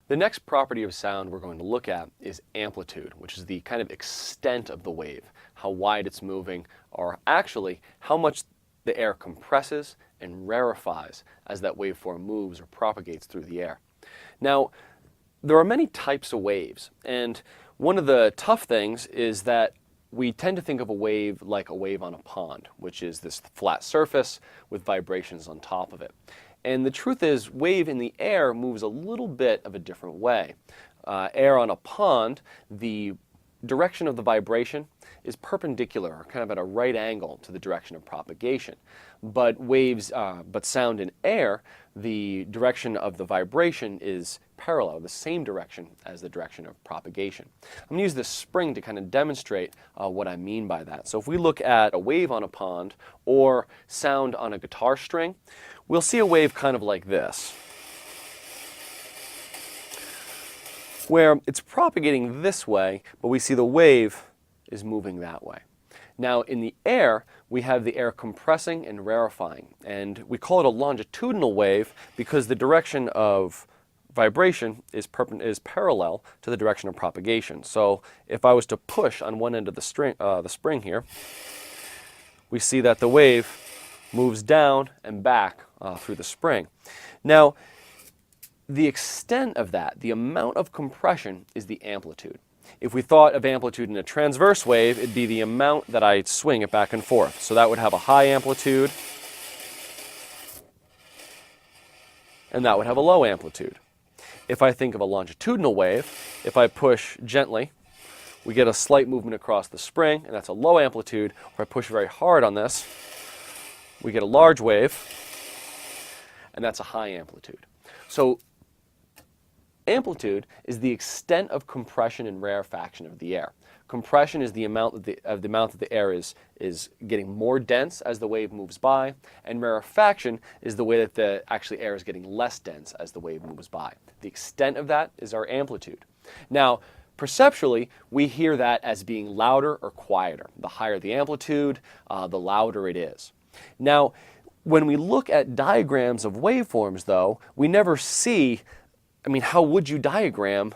The next property of sound we're going to look at is amplitude, which is the kind of extent of the wave, how wide it's moving, or actually how much the air compresses and rarefies as that waveform moves or propagates through the air. Now, there are many types of waves, and one of the tough things is that we tend to think of a wave like a wave on a pond, which is this flat surface with vibrations on top of it. And the truth is, wave in the air moves a little bit of a different way. Air on a pond, the direction of the vibration is perpendicular, or kind of at a right angle to the direction of propagation. But sound in air, the direction of the vibration is parallel, the same direction as the direction of propagation. I'm going to use this spring to kind of demonstrate what I mean by that. So if we look at a wave on a pond or sound on a guitar string, we'll see a wave kind of like this, where it's propagating this way, but we see the wave is moving that way. Now in the air, we have the air compressing and rarefying, and we call it a longitudinal wave because the direction of vibration is parallel to the direction of propagation. So if I was to push on one end of the spring here, we see that the wave moves down and back through the spring. Now, the extent of that, the amount of compression, is the amplitude. If we thought of amplitude in a transverse wave, it'd be the amount that I swing it back and forth. So that would have a high amplitude, and that would have a low amplitude. If I think of a longitudinal wave, if I push gently, we get a slight movement across the spring, and that's a low amplitude. If I push very hard on this, we get a large wave, and that's a high amplitude. So amplitude is the extent of compression and rarefaction of the air. Compression is the amount that the air is getting more dense as the wave moves by, and rarefaction is the way that the air is getting less dense as the wave moves by. The extent of that is our amplitude. Now, perceptually, we hear that as being louder or quieter. The higher the amplitude, the louder it is. Now, when we look at diagrams of waveforms, though, we never see, how would you diagram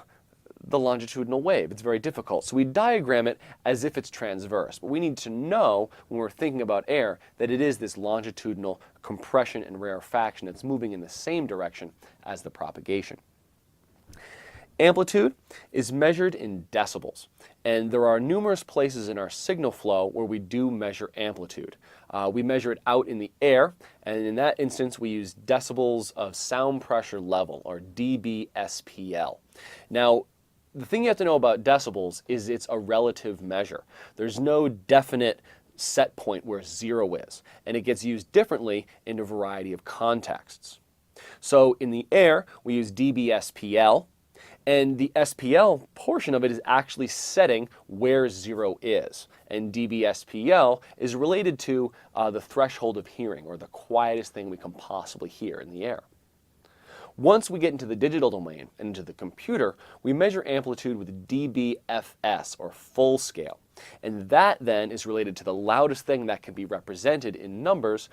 the longitudinal wave? It's very difficult. So we diagram it as if it's transverse. But we need to know, when we're thinking about air, that it is this longitudinal compression and rarefaction that's moving in the same direction as the propagation. Amplitude is measured in decibels, and there are numerous places in our signal flow where we do measure amplitude. We measure it out in the air, and in that instance we use decibels of sound pressure level, or dBSPL. Now, the thing you have to know about decibels is it's a relative measure. There's no definite set point where 0 is, and it gets used differently in a variety of contexts. So in the air, we use dBSPL, and the SPL portion of it is actually setting where 0 is. And dBSPL is related to the threshold of hearing, or the quietest thing we can possibly hear in the air. Once we get into the digital domain and into the computer, we measure amplitude with dBFS, or full scale. And that then is related to the loudest thing that can be represented in numbers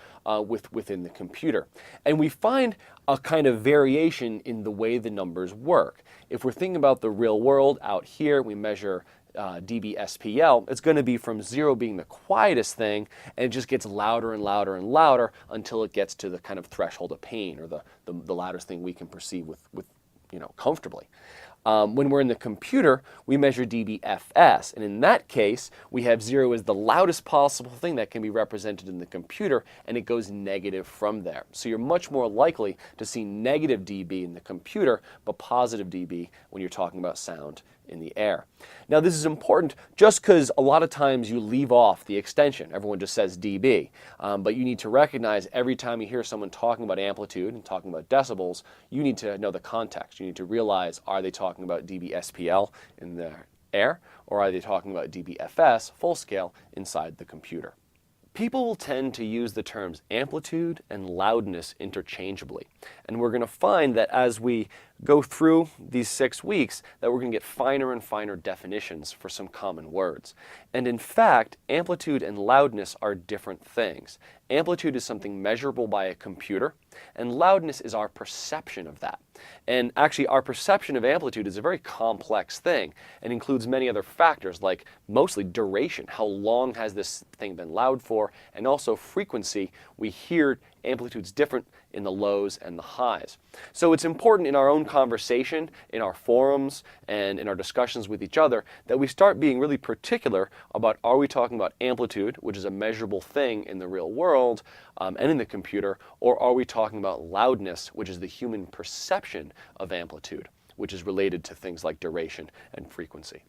within the computer. And we find a kind of variation in the way the numbers work. If we're thinking about the real world out here, we measure dBSPL, it's going to be from 0 being the quietest thing, and it just gets louder and louder and louder until it gets to the kind of threshold of pain, or the loudest thing we can perceive with comfortably. When we're in the computer, we measure dBFS, and in that case, we have 0 as the loudest possible thing that can be represented in the computer, and it goes negative from there. So you're much more likely to see negative dB in the computer, but positive dB when you're talking about sound in the air. Now, this is important just because a lot of times you leave off the extension. Everyone just says dB, but you need to recognize every time you hear someone talking about amplitude and talking about decibels, you need to know the context. You need to realize, are they talking about dBSPL in the air, or are they talking about dBFS, full scale, inside the computer? People will tend to use the terms amplitude and loudness interchangeably, and we're going to find that as we go through these 6 weeks that we're going to get finer and finer definitions for some common words. And in fact, amplitude and loudness are different things. Amplitude is something measurable by a computer, and loudness is our perception of that. And actually, our perception of amplitude is a very complex thing and includes many other factors like mostly duration. How long has this thing been loud for? And also frequency. We hear amplitudes different in the lows and the highs. So it's important in our own conversation, in our forums, and in our discussions with each other that we start being really particular about, are we talking about amplitude, which is a measurable thing in the real world and in the computer, or are we talking about loudness, which is the human perception of amplitude, which is related to things like duration and frequency.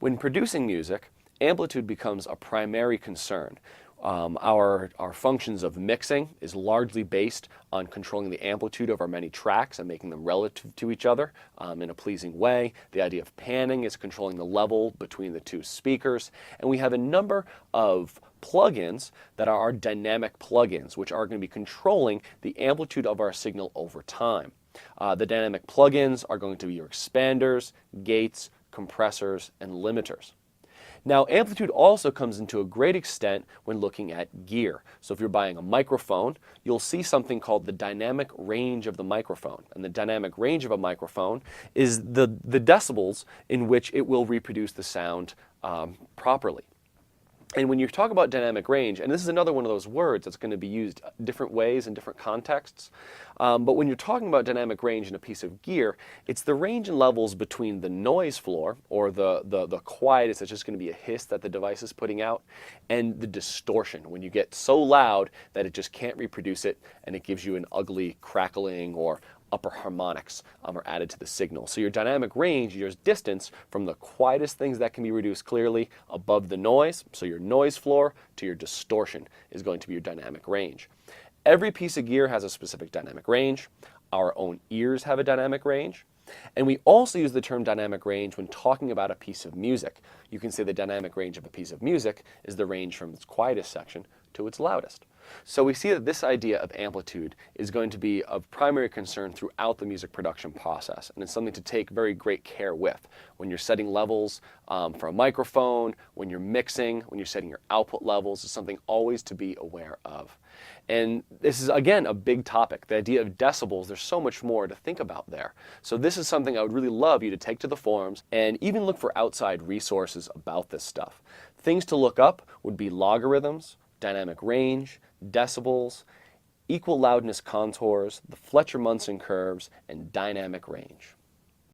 When producing music, amplitude becomes a primary concern. Our functions of mixing is largely based on controlling the amplitude of our many tracks and making them relative to each other in a pleasing way. The idea of panning is controlling the level between the two speakers. And we have a number of plugins that are our dynamic plugins, which are going to be controlling the amplitude of our signal over time. The dynamic plugins are going to be your expanders, gates, compressors, and limiters. Now, amplitude also comes into a great extent when looking at gear. So if you're buying a microphone, you'll see something called the dynamic range of the microphone. And the dynamic range of a microphone is the decibels in which it will reproduce the sound properly. And when you talk about dynamic range, and this is another one of those words that's going to be used different ways in different contexts, but when you're talking about dynamic range in a piece of gear, it's the range and levels between the noise floor, or the quietest, it's just going to be a hiss that the device is putting out, and the distortion, when you get so loud that it just can't reproduce it, and it gives you an ugly crackling or upper harmonics are added to the signal. So your dynamic range, your distance from the quietest things that can be reduced clearly above the noise, so your noise floor, to your distortion is going to be your dynamic range. Every piece of gear has a specific dynamic range. Our own ears have a dynamic range. And we also use the term dynamic range when talking about a piece of music. You can say the dynamic range of a piece of music is the range from its quietest section to its loudest. So we see that this idea of amplitude is going to be of primary concern throughout the music production process, and it's something to take very great care with. When you're setting levels for a microphone, when you're mixing, when you're setting your output levels, it's something always to be aware of. And this is, again, a big topic. The idea of decibels, there's so much more to think about there. So this is something I would really love you to take to the forums and even look for outside resources about this stuff. Things to look up would be logarithms, dynamic range, decibels, equal loudness contours, the Fletcher-Munson curves, and dynamic range.